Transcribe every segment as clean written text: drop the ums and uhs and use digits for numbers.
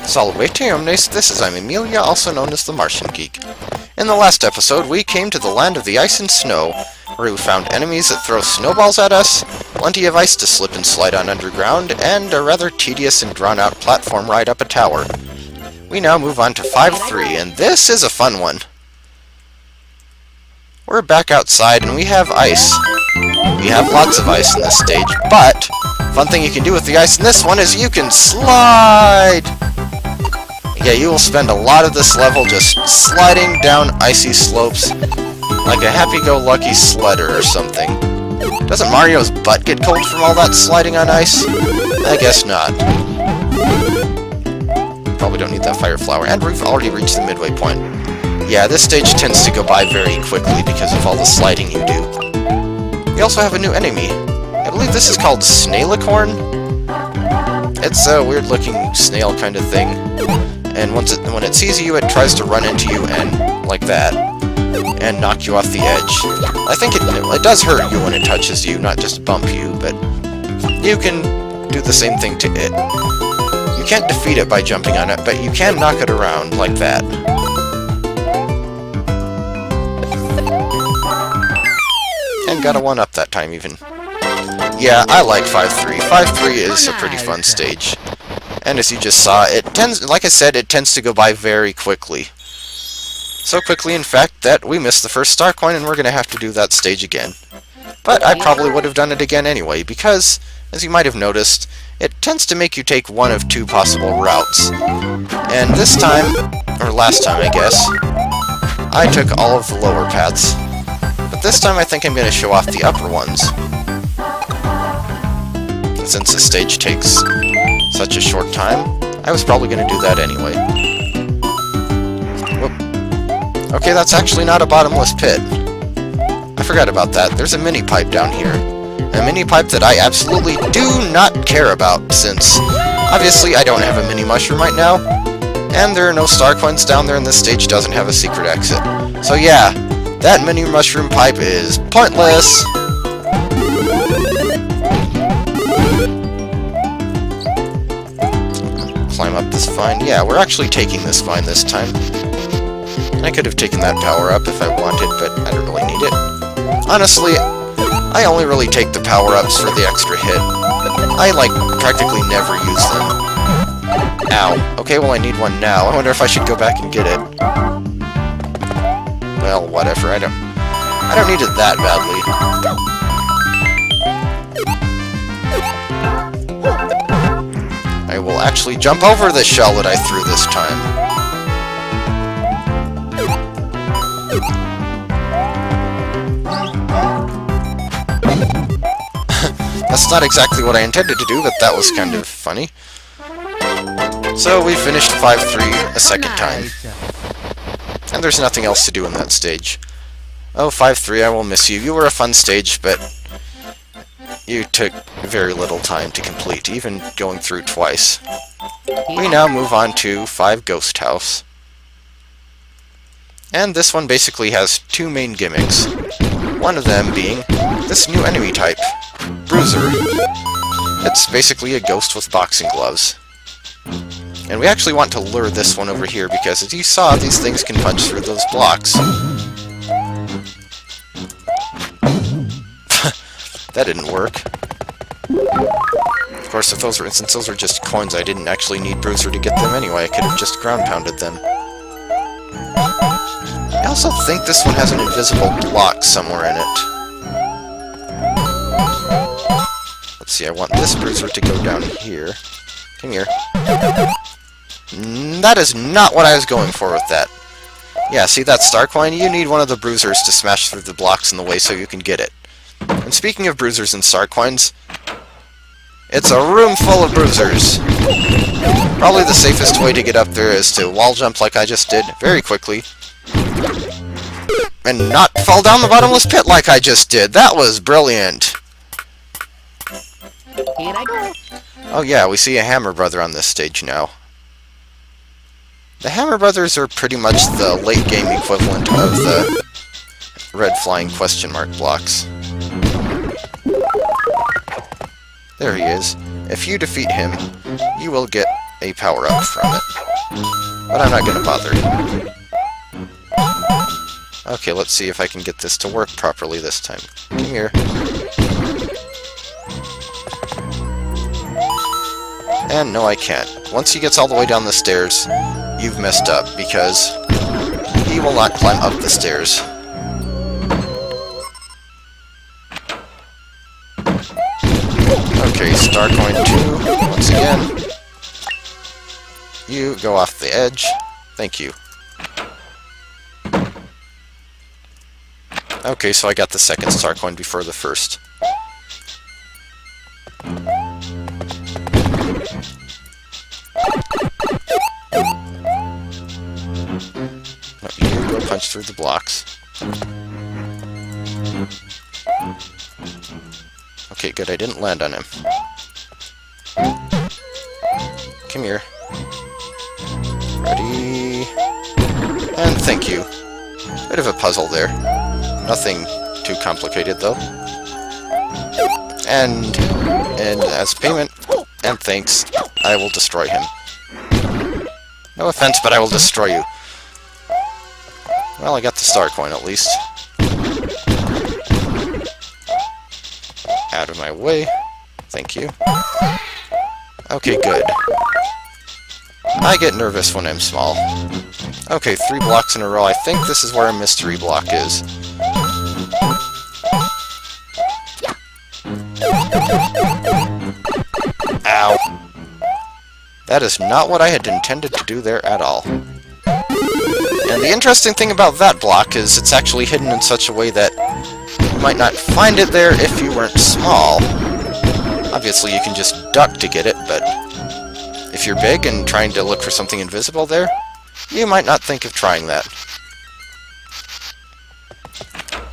Salvete omnes, this is I'm Emilia, also known as TheMartianGeek. In the last episode, we came to the land of the ice and snow, where we found enemies that throw snowballs at us, plenty of ice to slip and slide on underground, and a rather tedious and drawn-out platform ride up a tower. We now move on to 5-3, and this is a fun one. We're back outside, and we have ice. We have lots of ice in this stage, but fun thing you can do with the ice in this one is you can slide! Yeah, you will spend a lot of this level just sliding down icy slopes like a happy-go-lucky sledder or something. Doesn't Mario's butt get cold from all that sliding on ice? I guess not. Probably don't need that fire flower, and we've already reached the midway point. Yeah, this stage tends to go by very quickly because of all the sliding you do. We also have a new enemy. I believe this is called Snailicorn. It's a weird-looking snail kind of thing. And when it sees you, it tries to run into you and like that, and knock you off the edge. I think it does hurt you when it touches you, not just bump you, but you can do the same thing to it. You can't defeat it by jumping on it, but you can knock it around like that. And got a 1-up that time even. Yeah, I like 5-3. 5-3 is a pretty fun stage. And as you just saw, like I said, it tends to go by very quickly. So quickly, in fact, that we missed the first star coin, and we're going to have to do that stage again. But I probably would have done it again anyway, because, as you might have noticed, it tends to make you take one of two possible routes. And this time, or last time I guess, I took all of the lower paths. But this time I think I'm going to show off the upper ones. Since the stage takes such a short time, I was probably going to do that anyway. Whoop. Okay, that's actually not a bottomless pit. I forgot about that. There's a mini pipe down here. A mini pipe that I absolutely do not care about, since obviously I don't have a mini mushroom right now, and there are no star coins down there, and this stage doesn't have a secret exit. So yeah, that mini mushroom pipe is pointless! Climb up this vine. Yeah, we're actually taking this vine this time. I could have taken that power up if I wanted, but I don't really need it. Honestly, I only really take the power-ups for the extra hit. I, practically never use them. Ow. Okay, well I need one now. I wonder if I should go back and get it. Well, whatever. I don't need it that badly. I will actually jump over the shell that I threw this time. That's not exactly what I intended to do, but that was kind of funny. So we finished 5-3 a second time. And there's nothing else to do in that stage. Oh, 5-3, I will miss you. You were a fun stage, but you took very little time to complete, even going through twice. We now move on to 5 Ghost House. And this one basically has two main gimmicks. One of them being this new enemy type, Broozer. It's basically a ghost with boxing gloves. And we actually want to lure this one over here because, as you saw, these things can punch through those blocks. That didn't work. Of course, since those were just coins, I didn't actually need Broozer to get them anyway. I could have just ground-pounded them. I also think this one has an invisible block somewhere in it. Let's see, I want this Broozer to go down here. Come here. That is not what I was going for with that. Yeah, see that star coin? You need one of the Broozers to smash through the blocks in the way so you can get it. And speaking of Broozers and star coins, it's a room full of Broozers. Probably the safest way to get up there is to wall jump like I just did, very quickly. And not fall down the bottomless pit like I just did. That was brilliant. Here I go. Oh yeah, we see a Hammer Brother on this stage now. The Hammer Brothers are pretty much the late game equivalent of the red flying question mark blocks. There he is. If you defeat him, you will get a power-up from it. But I'm not going to bother. Okay, let's see if I can get this to work properly this time. Come here. And no, I can't. Once he gets all the way down the stairs, you've messed up, because he will not climb up the stairs. Okay, star coin 2, once again. You go off the edge. Thank you. Okay, so I got the second star coin before the first. You go punch through the blocks. Okay, good, I didn't land on him. Come here. Ready. And thank you. Bit of a puzzle there. Nothing too complicated, though. And as payment, and thanks, I will destroy him. No offense, but I will destroy you. Well, I got the star coin, at least. Out of my way. Thank you. Okay, good. I get nervous when I'm small. Okay, 3 blocks in a row. I think this is where a mystery block is. Ow. That is not what I had intended to do there at all. And the interesting thing about that block is it's actually hidden in such a way that you might not find it there if you weren't small. Obviously you can just duck to get it, but if you're big and trying to look for something invisible there, you might not think of trying that.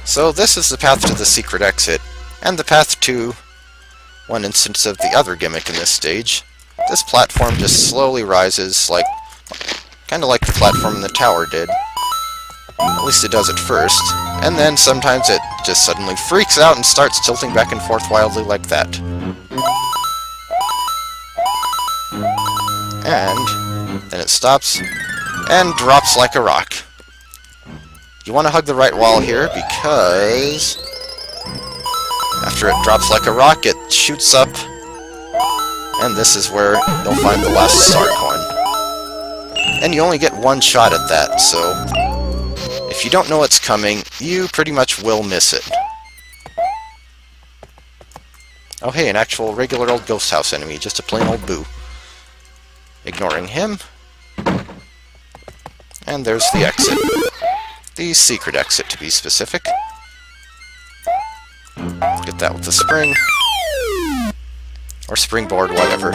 So this is the path to the secret exit, and the path to one instance of the other gimmick in this stage. This platform just slowly rises, kind of like the platform in the tower did. At least it does at first. And then sometimes it just suddenly freaks out and starts tilting back and forth wildly like that. And then it stops and drops like a rock. You want to hug the right wall here because after it drops like a rock, it shoots up, and this is where you'll find the last star coin. And you only get one shot at that, so if you don't know what's coming, you pretty much will miss it. Oh hey, an actual regular old ghost house enemy, just a plain old boo. Ignoring him. And there's the exit. The secret exit, to be specific. Get that with the spring. Or springboard, whatever.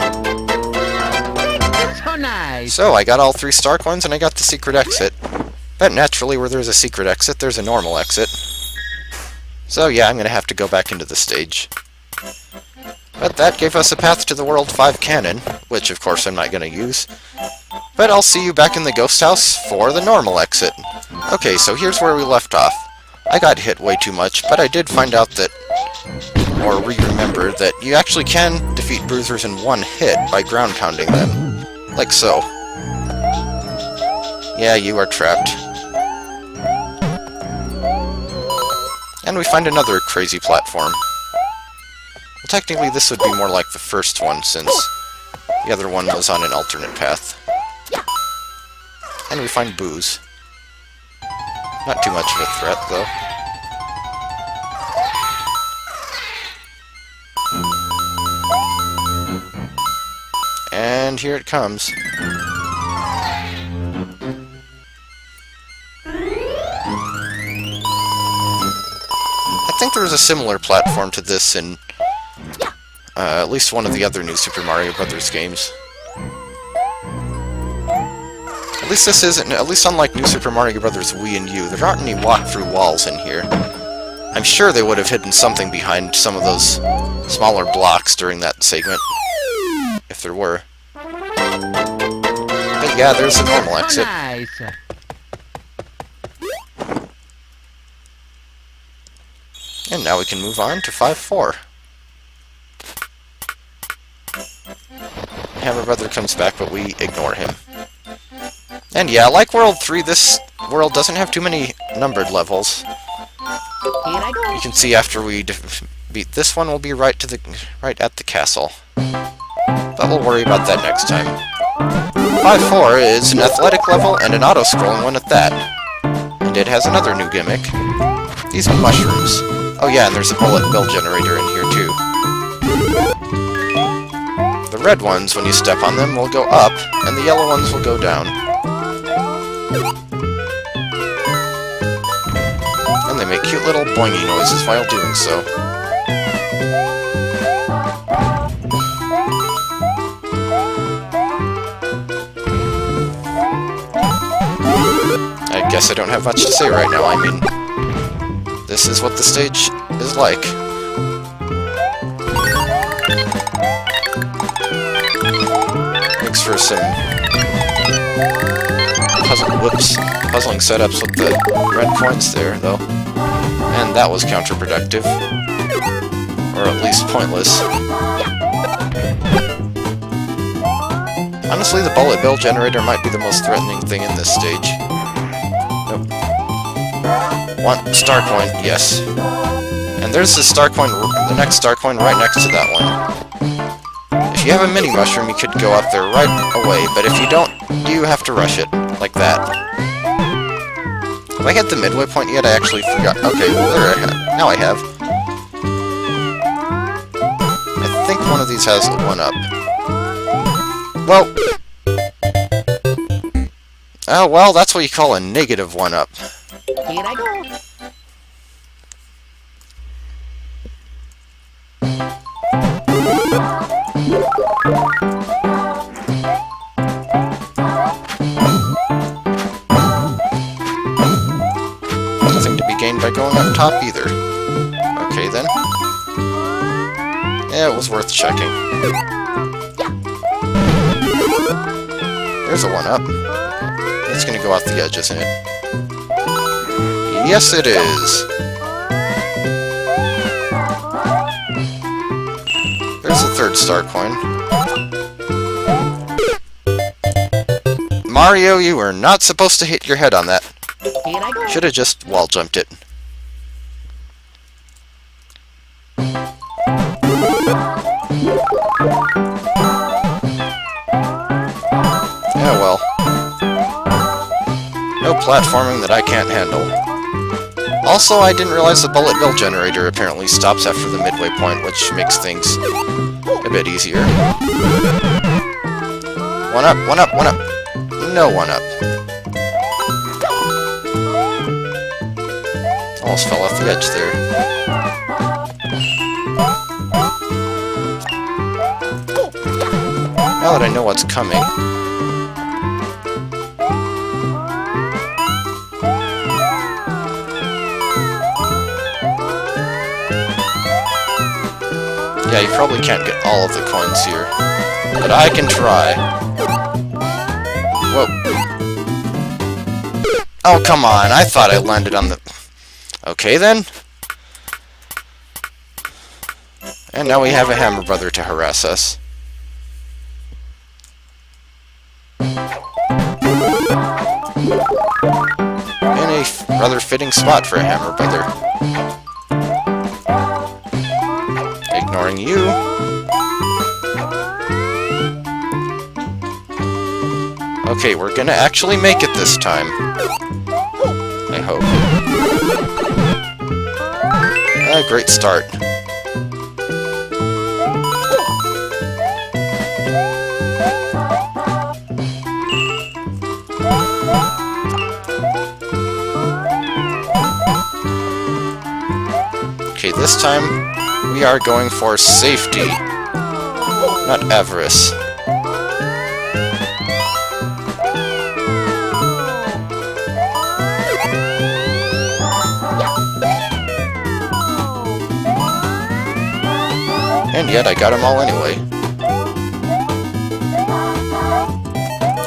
So nice. So, I got all 3 star coins and I got the secret exit. But naturally, where there's a secret exit, there's a normal exit. So yeah, I'm gonna have to go back into the stage. But that gave us a path to the World 5 cannon, which of course I'm not gonna use. But I'll see you back in the ghost house for the normal exit. Okay, so here's where we left off. I got hit way too much, but I did find out that, or re-remember, that you actually can defeat Broozers in one hit by ground pounding them. Like so. Yeah, you are trapped. And we find another crazy platform. Well, technically this would be more like the first one, since the other one was on an alternate path. And we find booze. Not too much of a threat, though. And here it comes. I think there was a similar platform to this in at least one of the other new Super Mario Bros. Games. At least this isn't, at least unlike New Super Mario Bros. Wii and U, there aren't any walk-through walls in here. I'm sure they would have hidden something behind some of those smaller blocks during that segment, if there were. But yeah, there's a normal exit. Nice. And now we can move on to 5-4. Hammer Brother comes back, but we ignore him. And yeah, like World 3, this world doesn't have too many numbered levels. You can see after we beat this one, we'll be right at the castle. But we'll worry about that next time. 5-4 is an athletic level and an auto-scrolling one at that. And it has another new gimmick. These mushrooms. Oh yeah, and there's a bullet bill generator in here too. The red ones, when you step on them, will go up, and the yellow ones will go down. And they make cute little boingy noises while doing so. I guess I don't have much to say right now. I mean, this is what the stage is like. Makes for some puzzling setups with the red points there, though. And that was counterproductive. Or at least pointless. Honestly, the bullet bill generator might be the most threatening thing in this stage. Nope. One star coin, yes. And there's the star coin, the next star coin right next to that one. If you have a mini mushroom, you could go up there right away, but if you don't, you have to rush it, like that. Have I hit the midway point yet? I actually forgot. Okay, there now I have. I think one of these has a 1-up. Well... oh, well, that's what you call a negative 1-up. Here I go. Nothing to be gained by going up top either. Okay, then. Yeah, it was worth checking. There's a 1-up. It's gonna go off the edge, isn't it? Yes, it is! There's a third star coin. Mario, you were not supposed to hit your head on that. Should have just wall jumped it. Yeah, well. No platforming that I can't handle. Also, I didn't realize the bullet bill generator apparently stops after the midway point, which makes things a bit easier. 1-up, 1-up, 1-up. No 1-up. Almost fell off the edge there. Now that I know what's coming... yeah, you probably can't get all of the coins here. But I can try. Whoa. Oh, come on. I thought I landed on the... okay, then. And now we have a Hammer Brother to harass us. In a rather fitting spot for a Hammer Brother. Ignoring you. Okay, we're gonna actually make it this time. I hope. Great start. Okay, this time we are going for safety, not avarice. And yet I got them all anyway.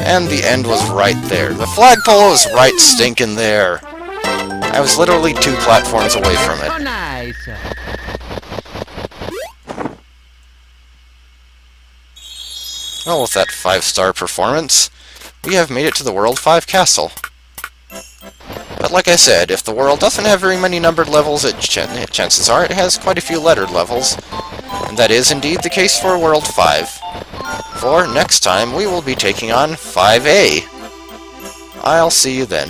And the end was right there. The flagpole was right stinking there. I was literally 2 platforms away from it. Oh, nice. Well, with that 5-star performance, we have made it to the World 5 Castle. But like I said, if the world doesn't have very many numbered levels, chances are it has quite a few lettered levels. And that is indeed the case for World 5. For next time, we will be taking on 5A. I'll see you then.